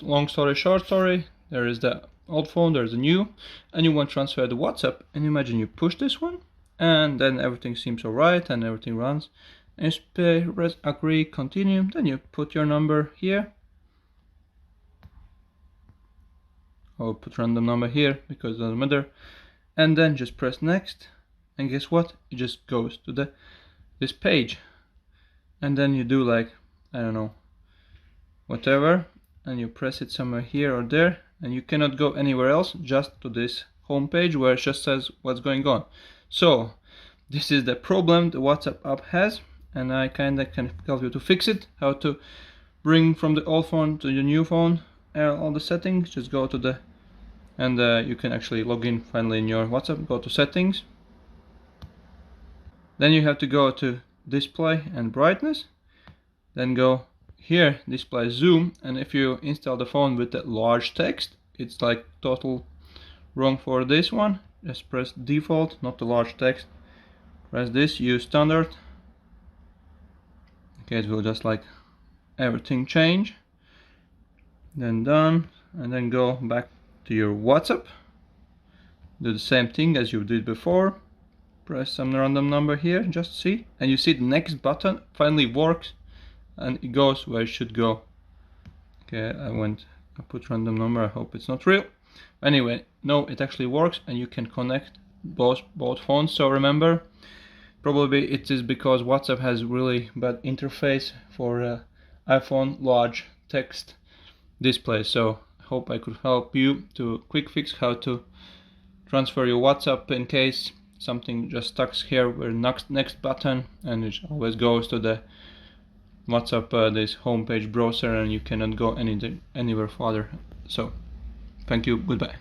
long story short story, there is the old phone, there's a new, and you want to transfer the WhatsApp, and imagine you push this one, and then everything seems alright and everything runs, and you press agree, continue, then you put your number here. I'll put random number here because it doesn't matter, and then just press next, and guess what, it just goes to this page, and then you do like, I don't know, whatever, and you press it somewhere here or there, and you cannot go anywhere else, just to this home page where it just says what's going on. So this is the problem the WhatsApp app has, and I kinda can help you to fix it, how to bring from the old phone to the new phone, all the settings. Just go to the, and you can actually log in finally in your WhatsApp. Go to settings, then you have to go to display and brightness, then go here, display zoom, and if you install the phone with the large text, it's like total wrong for this one. Just press default, not the large text. Press this, use standard. Okay, it will just like everything change. Then done, and then go back to your WhatsApp. Do the same thing as you did before. Press some random number here, just see, and you see the next button finally works, and it goes where it should go. Okay, I put random number, I hope it's not real. Anyway, no, it actually works, and you can connect both phones. So remember, probably it is because WhatsApp has really bad interface for iPhone large text display. So I hope I could help you to quick fix how to transfer your WhatsApp in case something just stuck here where next button, and it always goes to the WhatsApp this homepage browser, and you cannot go anywhere further. So thank you, goodbye.